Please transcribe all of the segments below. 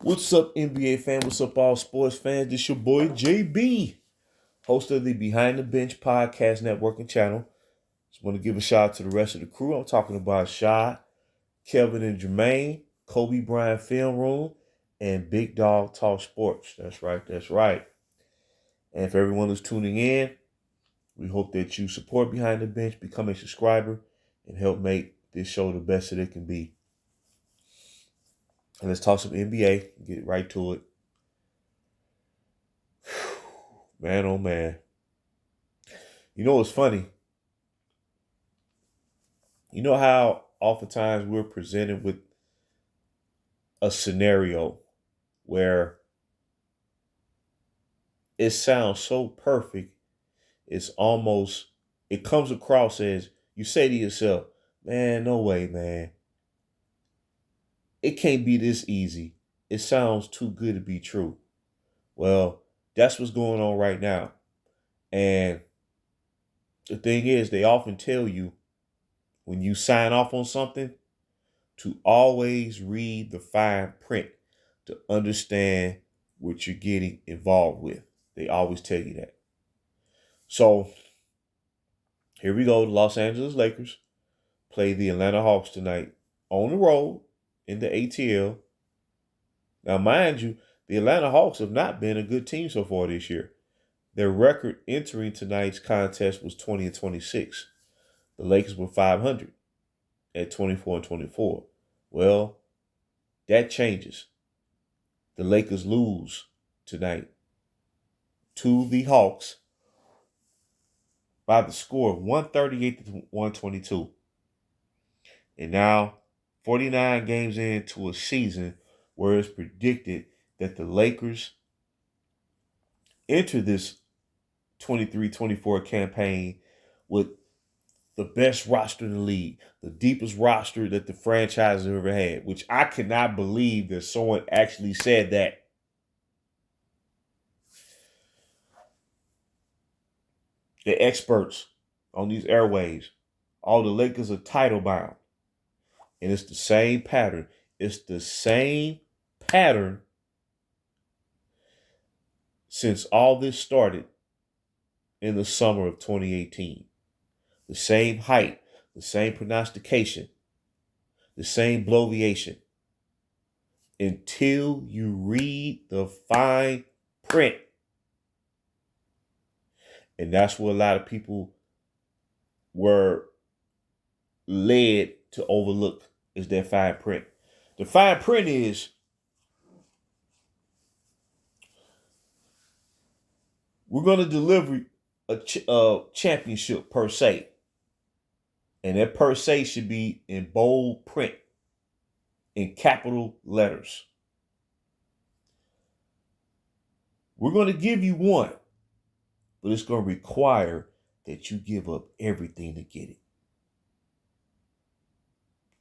What's up, NBA fan? What's up, all sports fans? This your boy JB, host of the Behind the Bench Podcast Network and channel. Just want to give a shout out to the rest of the crew. I'm talking about Shy, Kevin and Jermaine, Kobe Bryant Film Room, and Big Dog Talk Sports. That's right, that's right. And for everyone who's tuning in, we hope that you support Behind the Bench, become a subscriber, and help make this show the best that it can be. And let's talk some NBA, get right to it. Man, oh man. You know what's funny? You know how oftentimes we're presented with a scenario where it sounds so perfect, it comes across as you say to yourself, man, no way, man. It can't be this easy. It sounds too good to be true. Well, that's what's going on right now. And the thing is, they often tell you when you sign off on something to always read the fine print to understand what you're getting involved with. They always tell you that. So here we go. The Los Angeles Lakers play the Atlanta Hawks tonight on the road in the ATL. Now, mind you, the Atlanta Hawks have not been a good team so far this year. Their record entering tonight's contest was 20-26. The Lakers were 500 at 24-24. Well, that changes. The Lakers lose tonight to the Hawks by the score of 138-122. And now, 49 games into a season where it's predicted that the Lakers enter this 23-24 campaign with the best roster in the league, the deepest roster that the franchise has ever had, which I cannot believe that someone actually said that. The experts on these airwaves, all the Lakers are title bound. And it's the same pattern. It's the same pattern since all this started in the summer of 2018. The same height, the same pronunciation, the same bloviation. Until you read the fine print. And that's what a lot of people were led to overlook is that fine print. The fine print is we're going to deliver a championship per se. And that per se should be in bold print, in capital letters. We're going to give you one, but it's going to require that you give up everything to get it.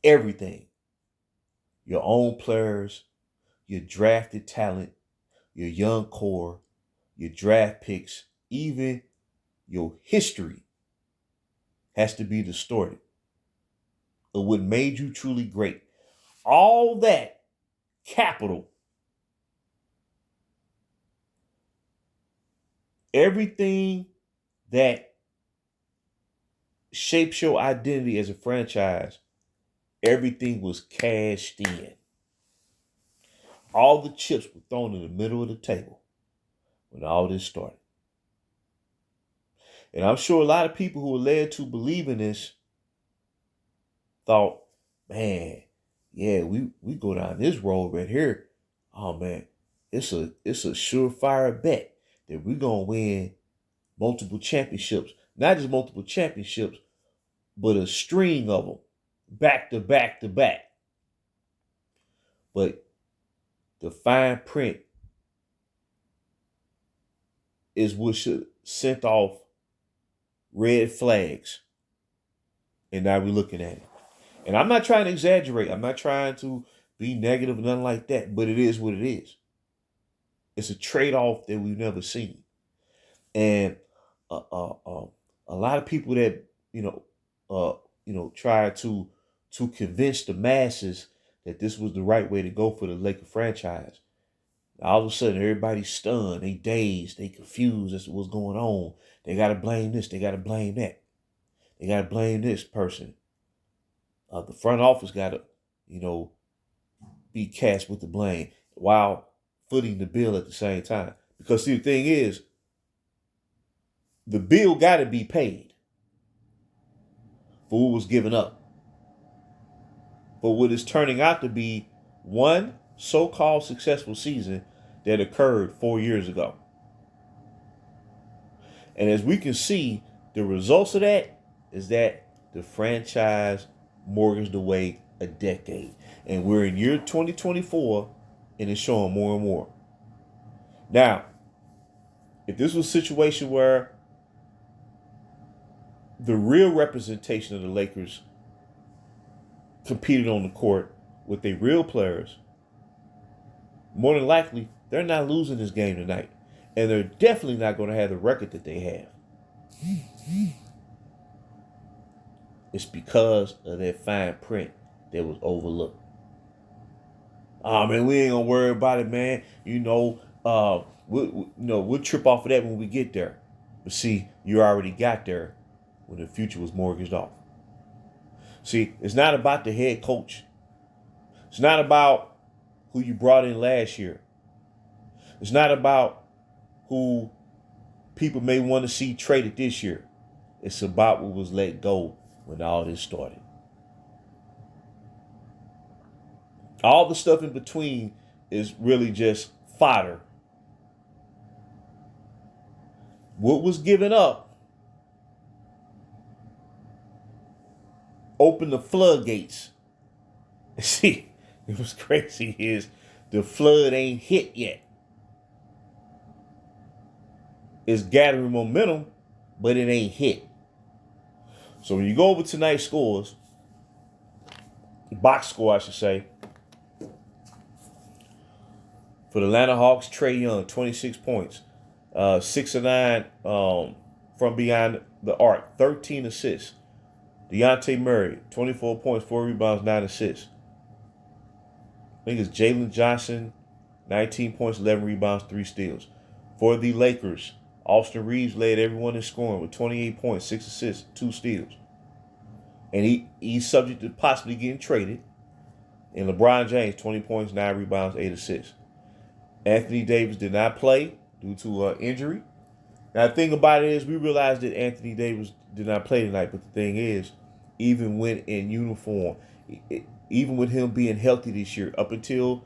Everything. Your own players, your drafted talent, your young core, your draft picks, even your history has to be distorted of what made you truly great. All that capital, everything that shapes your identity as a franchise, everything was cashed in. All the chips were thrown in the middle of the table when all this started. And I'm sure a lot of people who were led to believe in this thought, man, yeah, we go down this road right here. Oh man, it's a surefire bet that we're gonna win multiple championships. Not just multiple championships, but a string of them, back to back to back. But the fine print is what should sent off red flags. And now we're looking at it. And I'm not trying to exaggerate. I'm not trying to be negative or nothing like that. But it is what it is. It's a trade-off that we've never seen. And a lot of people that, try to convince the masses that this was the right way to go for the Laker franchise. All of a sudden, everybody's stunned, they dazed, they confused as to what's going on. They got to blame this, they got to blame that. They got to blame this person. The front office got to, you know, be cast with the blame while footing the bill at the same time. Because see, the thing is, the bill got to be paid for what was given up. For what is turning out to be one so-called successful season that occurred 4 years ago. And as we can see, the results of that is that the franchise mortgaged away a decade. And we're in year 2024, and it's showing more and more. Now, if this was a situation where the real representation of the Lakers competed on the court with their real players, more than likely, they're not losing this game tonight. And they're definitely not going to have the record that they have. It's because of that fine print that was overlooked. Oh man, we ain't gonna worry about it, man. We'll trip off of that when we get there. But see, you already got there when the future was mortgaged off. See, it's not about the head coach. It's not about who you brought in last year. It's not about who people may want to see traded this year. It's about what was let go when all this started. All the stuff in between is really just fodder. What was given up opened the floodgates. See, it was crazy is the flood ain't hit yet. It's gathering momentum, but it ain't hit. So when you go over tonight's scores, box score I should say, for the Atlanta Hawks, Trae Young, 26 points, 6 of 9 from beyond the arc, 13 assists. Dejounte Murray, 24 points, 4 rebounds, 9 assists. I think it's Jalen Johnson, 19 points, 11 rebounds, 3 steals. For the Lakers, Austin Reeves led everyone in scoring with 28 points, 6 assists, 2 steals. And he's subject to possibly getting traded. And LeBron James, 20 points, 9 rebounds, 8 assists. Anthony Davis did not play due to injury. Now, the thing about it is we realized that Anthony Davis did not play tonight, but the thing is, even when in uniform, even with him being healthy this year, up until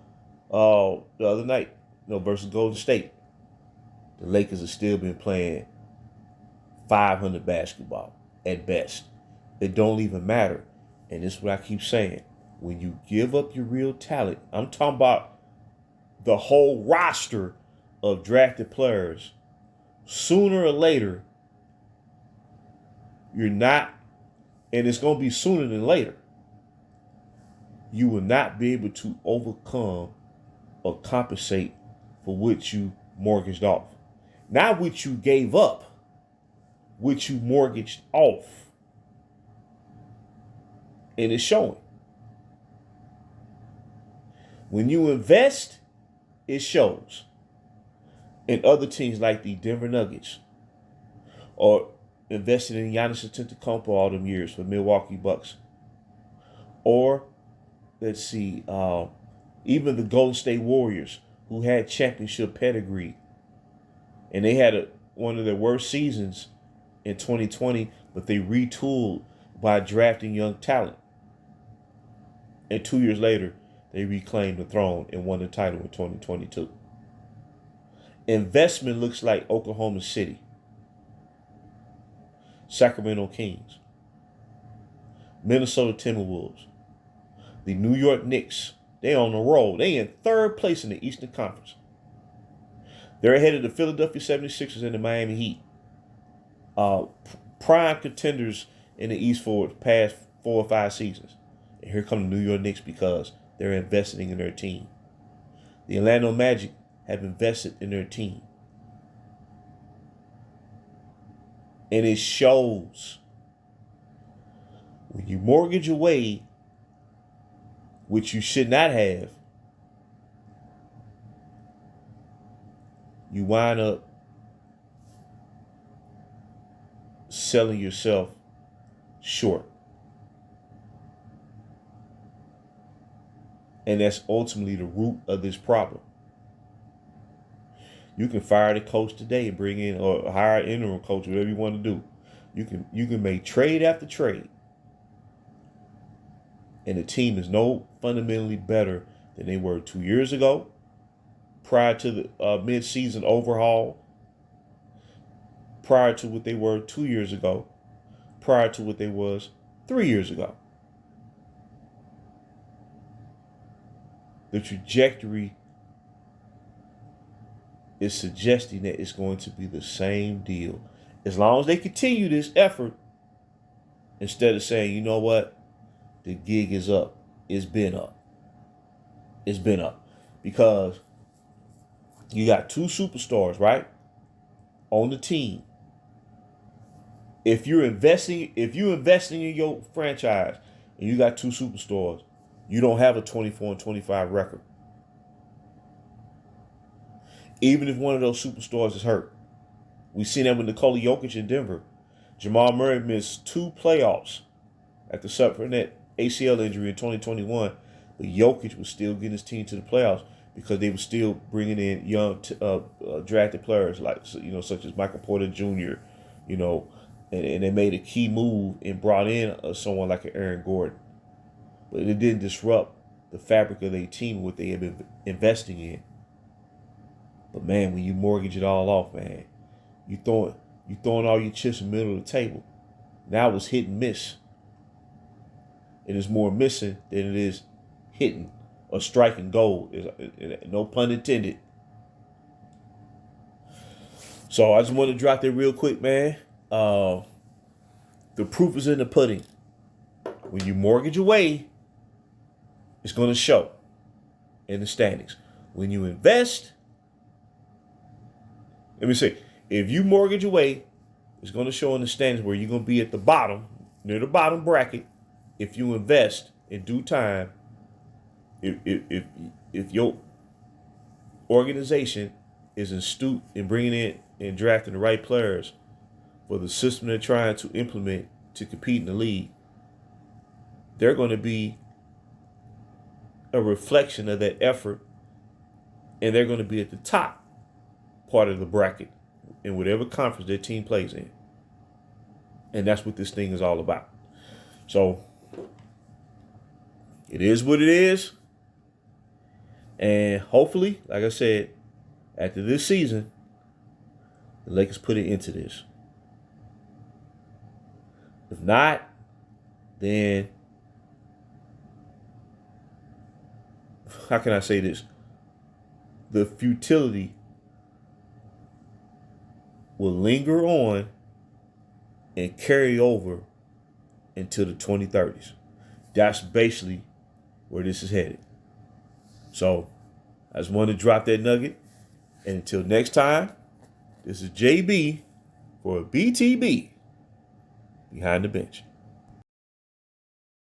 the other night, versus Golden State, the Lakers have still been playing 500 basketball at best. It don't even matter. And this is what I keep saying. When you give up your real talent, I'm talking about the whole roster of drafted players, sooner or later, you're not, and it's going to be sooner than later, you will not be able to overcome or compensate for what you mortgaged off. Not what you gave up, what you mortgaged off. And it's showing. When you invest, it shows. And other teams like the Denver Nuggets or invested in Giannis Antetokounmpo all them years for Milwaukee Bucks. Or, let's see, even the Golden State Warriors, who had championship pedigree. And they had one of their worst seasons in 2020, but they retooled by drafting young talent. And 2 years later, they reclaimed the throne and won the title in 2022. Investment looks like Oklahoma City, Sacramento Kings, Minnesota Timberwolves, the New York Knicks. They on the roll. They in third place in the Eastern Conference. They're ahead of the Philadelphia 76ers and the Miami Heat. Prime contenders in the East for the past 4 or 5 seasons. And here come the New York Knicks because they're investing in their team. The Orlando Magic have invested in their team. And it shows. When you mortgage away, which you should not have, you wind up selling yourself short. And that's ultimately the root of this problem. You can fire the coach today and bring in or hire an interim coach, whatever you want to do. You can make trade after trade. And the team is no fundamentally better than they were 2 years ago, prior to the mid-season overhaul, prior to what they were 2 years ago, prior to what they was 3 years ago. The trajectory is suggesting that it's going to be the same deal. As long as they continue this effort, instead of saying, you know what, the gig is up. It's been up. It's been up. Because you got two superstars, right? On the team. If you're investing in your franchise and you got two superstars, you don't have a 24-25 record. Even if one of those superstars is hurt. We've seen that with Nikola Jokic in Denver. Jamal Murray missed 2 playoffs after suffering that ACL injury in 2021, but Jokic was still getting his team to the playoffs because they were still bringing in young drafted players like such as Michael Porter Jr. And they made a key move and brought in someone like an Aaron Gordon, but it didn't disrupt the fabric of their team and what they had been investing in. But man, when you mortgage it all off, man, you throwing all your chips in the middle of the table. Now it's hit and miss. It is more missing than it is hitting or striking gold. No pun intended. So I just want to drop that real quick, man. The proof is in the pudding. When you mortgage away, it's going to show in the standings. When you invest, let me say, if you mortgage away, it's going to show in the standings where you're going to be at the bottom, near the bottom bracket. If you invest in due time, if your organization is astute in bringing in and drafting the right players for the system they're trying to implement to compete in the league, they're going to be a reflection of that effort, and they're going to be at the top part of the bracket in whatever conference their team plays in. And that's what this thing is all about. So it is what it is. And hopefully, like I said, after this season, the Lakers put it into this. If not, then how can I say this? The futility will linger on and carry over into the 2030s. That's basically where this is headed. So I just wanted to drop that nugget. And until next time, this is JB for BTB Behind the Bench.